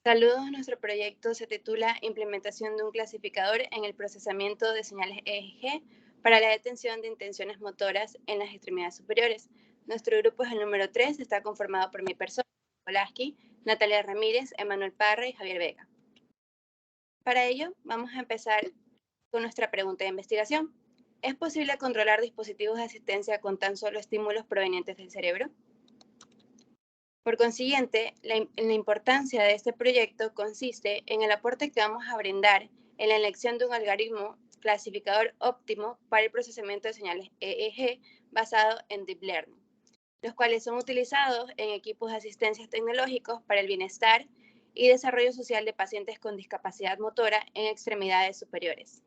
Saludos, nuestro proyecto se titula Implementación de un clasificador en el procesamiento de señales EEG para la detención de intenciones motoras en las extremidades superiores. Nuestro grupo es el número 3, está conformado por mi persona, Olaski, Natalia Ramírez, Emanuel Parra y Javier Vega. Para ello, vamos a empezar con nuestra pregunta de investigación. ¿Es posible controlar dispositivos de asistencia con tan solo estímulos provenientes del cerebro? Por consiguiente, la importancia de este proyecto consiste en el aporte que vamos a brindar en la elección de un algoritmo clasificador óptimo para el procesamiento de señales EEG basado en Deep Learning, los cuales son utilizados en equipos de asistencia tecnológicos para el bienestar y desarrollo social de pacientes con discapacidad motora en extremidades superiores.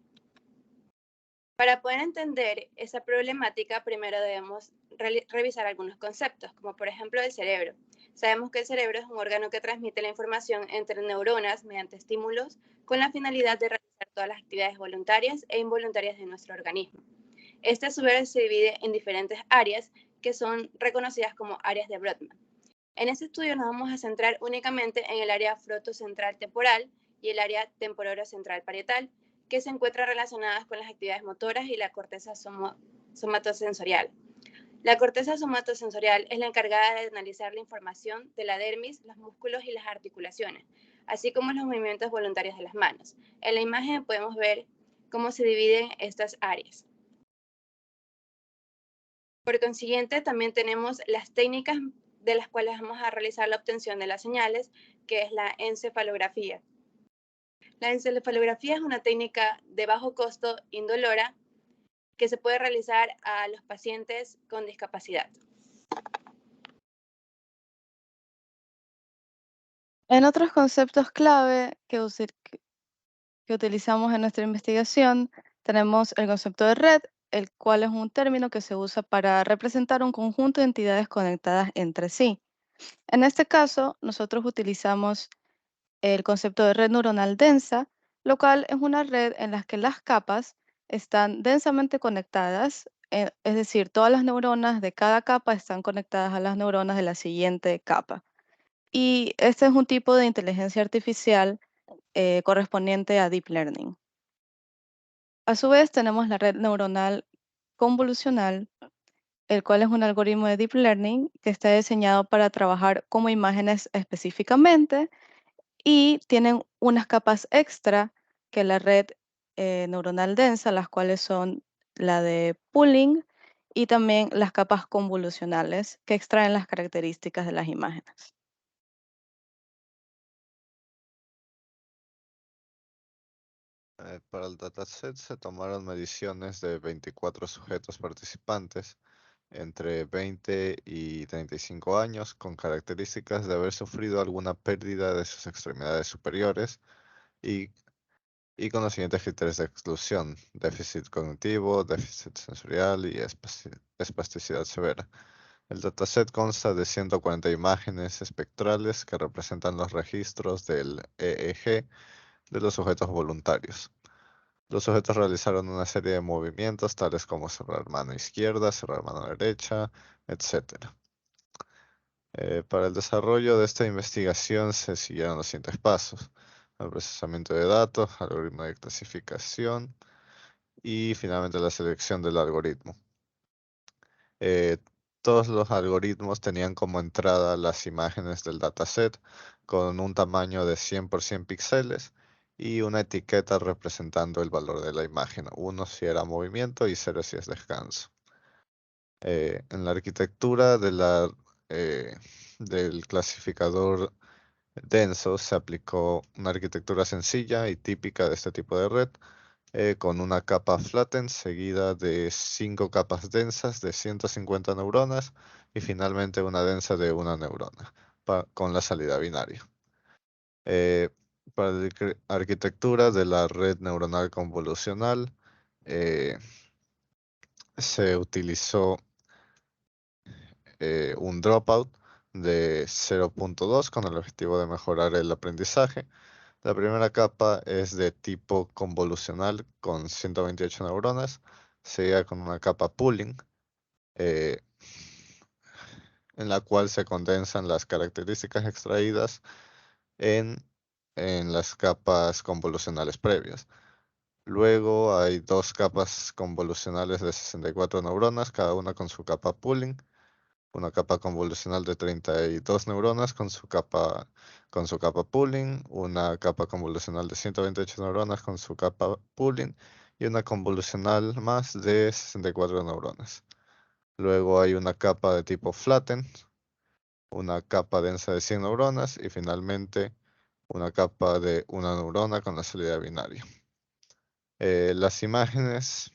Para poder entender esa problemática, primero debemos revisar algunos conceptos, como por ejemplo el cerebro. Sabemos que el cerebro es un órgano que transmite la información entre neuronas mediante estímulos con la finalidad de realizar todas las actividades voluntarias e involuntarias de nuestro organismo. Este a su vez se divide en diferentes áreas que son reconocidas como áreas de Brodmann. En este estudio nos vamos a centrar únicamente en el área frontocentral temporal y el área temporero-central parietal, que se encuentran relacionadas con las actividades motoras y la corteza somatosensorial. La corteza somatosensorial es la encargada de analizar la información de la dermis, los músculos y las articulaciones, así como los movimientos voluntarios de las manos. En la imagen podemos ver cómo se dividen estas áreas. Por consiguiente, también tenemos las técnicas de las cuales vamos a realizar la obtención de las señales, que es la encefalografía. La encefalografía es una técnica de bajo costo, indolora, que se puede realizar a los pacientes con discapacidad. En otros conceptos clave que utilizamos en nuestra investigación, tenemos el concepto de red, el cual es un término que se usa para representar un conjunto de entidades conectadas entre sí. En este caso, nosotros utilizamos el concepto de red neuronal densa, lo cual es una red en la que las capas están densamente conectadas, es decir, todas las neuronas de cada capa están conectadas a las neuronas de la siguiente capa. Y este es un tipo de inteligencia artificial correspondiente a Deep Learning. A su vez, tenemos la red neuronal convolucional, el cual es un algoritmo de Deep Learning que está diseñado para trabajar como imágenes específicamente y tienen unas capas extra que la red neuronal densa, las cuales son la de pooling y también las capas convolucionales que extraen las características de las imágenes. Para el dataset se tomaron mediciones de 24 sujetos participantes entre 20 y 35 años con características de haber sufrido alguna pérdida de sus extremidades superiores y, y con los siguientes criterios de exclusión: déficit cognitivo, déficit sensorial y espasticidad severa. El dataset consta de 140 imágenes espectrales que representan los registros del EEG de los sujetos voluntarios. Los sujetos realizaron una serie de movimientos tales como cerrar mano izquierda, cerrar mano derecha, etc. Para el desarrollo de esta investigación se siguieron los siguientes pasos: el procesamiento de datos, algoritmo de clasificación y finalmente la selección del algoritmo. Todos los algoritmos tenían como entrada las imágenes del dataset con un tamaño de 100 por 100 píxeles y una etiqueta representando el valor de la imagen, 1 si era movimiento y 0 si es descanso. En la arquitectura del clasificador denso se aplicó una arquitectura sencilla y típica de este tipo de red, con una capa flatten seguida de 5 capas densas de 150 neuronas y finalmente una densa de una neurona, con la salida binaria. Para la arquitectura de la red neuronal convolucional, se utilizó un dropout de 0.2 con el objetivo de mejorar el aprendizaje. La primera capa es de tipo convolucional con 128 neuronas, seguida con una capa pooling, eh, en la cual se condensan las características extraídas en en las capas convolucionales previas. Luego hay dos capas convolucionales de 64 neuronas, cada una con su capa pooling. Una capa convolucional de 32 neuronas con su capa pooling, una capa convolucional de 128 neuronas con su capa pooling y una convolucional más de 64 neuronas. Luego hay una capa de tipo flatten, una capa densa de 100 neuronas y finalmente una capa de una neurona con la salida binaria. Las imágenes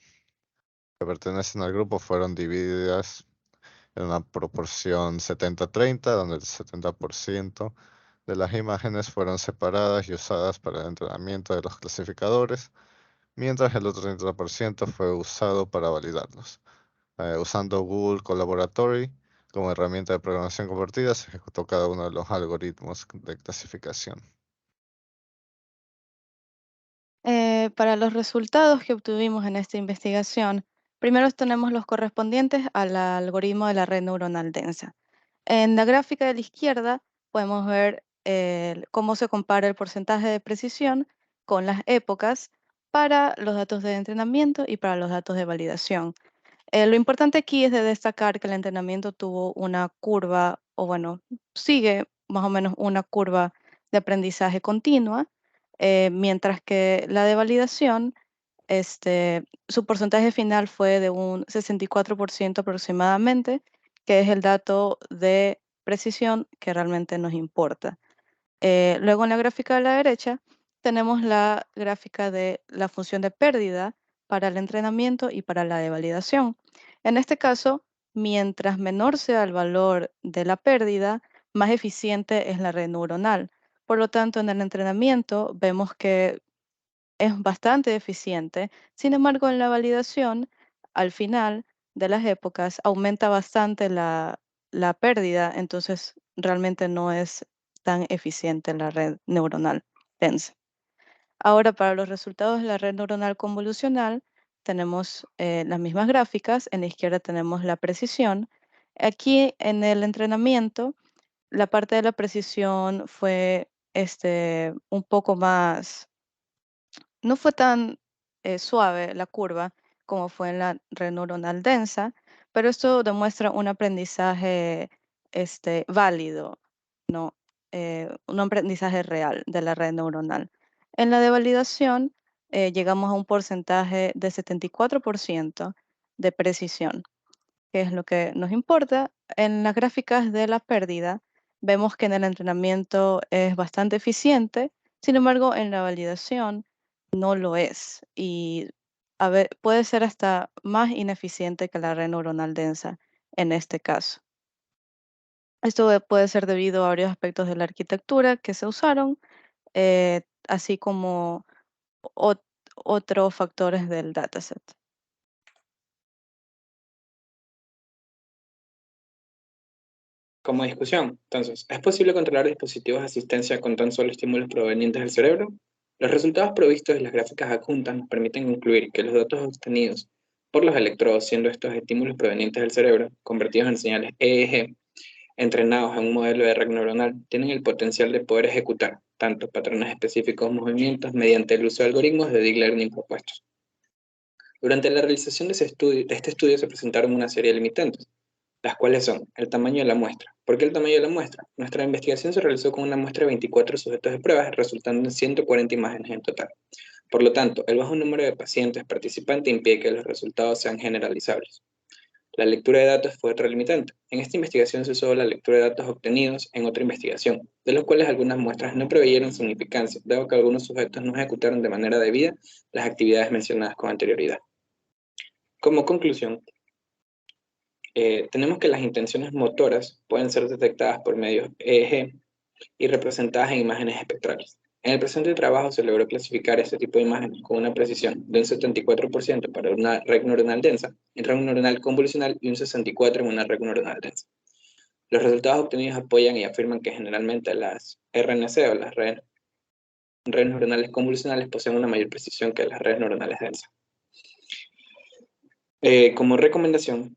que pertenecen al grupo fueron divididas en una proporción 70-30, donde el 70% de las imágenes fueron separadas y usadas para el entrenamiento de los clasificadores, mientras el otro 30% fue usado para validarlos. Usando Google Colaboratory como herramienta de programación compartida, se ejecutó cada uno de los algoritmos de clasificación. Para los resultados que obtuvimos en esta investigación, primero tenemos los correspondientes al algoritmo de la red neuronal densa. En la gráfica de la izquierda podemos ver cómo se compara el porcentaje de precisión con las épocas para los datos de entrenamiento y para los datos de validación. Lo importante aquí es de destacar que el entrenamiento tuvo una curva, o bueno, sigue más o menos una curva de aprendizaje continua, mientras que la de validación, su porcentaje final fue de un 64% aproximadamente, que es el dato de precisión que realmente nos importa. Luego en la gráfica de la derecha tenemos la gráfica de la función de pérdida para el entrenamiento y para la de validación. En este caso, mientras menor sea el valor de la pérdida, más eficiente es la red neuronal. Por lo tanto, en el entrenamiento vemos que es bastante eficiente. Sin embargo, en la validación, al final de las épocas, aumenta bastante la pérdida, entonces realmente no es tan eficiente la red neuronal densa. Ahora, para los resultados de la red neuronal convolucional, tenemos las mismas gráficas. En la izquierda tenemos la precisión. Aquí en el entrenamiento, la parte de la precisión fue un poco más, no fue tan suave la curva como fue en la red neuronal densa, pero esto demuestra un aprendizaje válido, ¿no? Un aprendizaje real de la red neuronal. En la de validación, llegamos a un porcentaje de 74% de precisión, que es lo que nos importa. En las gráficas de la pérdida, vemos que en el entrenamiento es bastante eficiente, sin embargo, en la validación no lo es y puede ser hasta más ineficiente que la red neuronal densa en este caso. Esto puede ser debido a varios aspectos de la arquitectura que se usaron, así como otros factores del dataset. Como discusión, entonces, ¿es posible controlar dispositivos de asistencia con tan solo estímulos provenientes del cerebro? Los resultados provistos en las gráficas adjuntas nos permiten concluir que los datos obtenidos por los electrodos, siendo estos estímulos provenientes del cerebro, convertidos en señales EEG, entrenados en un modelo de red neuronal, tienen el potencial de poder ejecutar tanto patrones específicos de movimientos mediante el uso de algoritmos de deep learning propuestos. Durante la realización de este estudio se presentaron una serie de limitantes, las cuales son el tamaño de la muestra. ¿Por qué el tamaño de la muestra? Nuestra investigación se realizó con una muestra de 24 sujetos de pruebas, resultando en 140 imágenes en total. Por lo tanto, el bajo número de pacientes participantes impide que los resultados sean generalizables. La lectura de datos fue otra limitante. En esta investigación se usó la lectura de datos obtenidos en otra investigación, de los cuales algunas muestras no proveyeron significancia, dado que algunos sujetos no ejecutaron de manera debida las actividades mencionadas con anterioridad. Como conclusión, tenemos que las intenciones motoras pueden ser detectadas por medios EEG y representadas en imágenes espectrales. En el presente trabajo se logró clasificar este tipo de imágenes con una precisión de un 74% para una red neuronal densa, en red neuronal convolucional y un 64% en una red neuronal densa. Los resultados obtenidos apoyan y afirman que generalmente las RNC o las redes neuronales convolucionales poseen una mayor precisión que las redes neuronales densas. Como recomendación,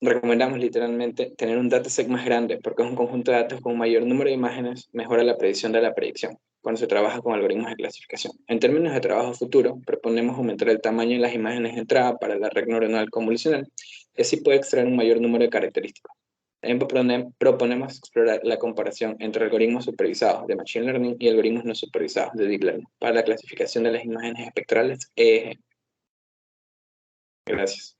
recomendamos literalmente tener un dataset más grande, porque es un conjunto de datos con un mayor número de imágenes, mejora la predicción de la predicción cuando se trabaja con algoritmos de clasificación. En términos de trabajo futuro, proponemos aumentar el tamaño de las imágenes de entrada para la red neuronal convolucional y así puede extraer un mayor número de características. También proponemos explorar la comparación entre algoritmos supervisados de Machine Learning y algoritmos no supervisados de Deep Learning para la clasificación de las imágenes espectrales EEG. Gracias.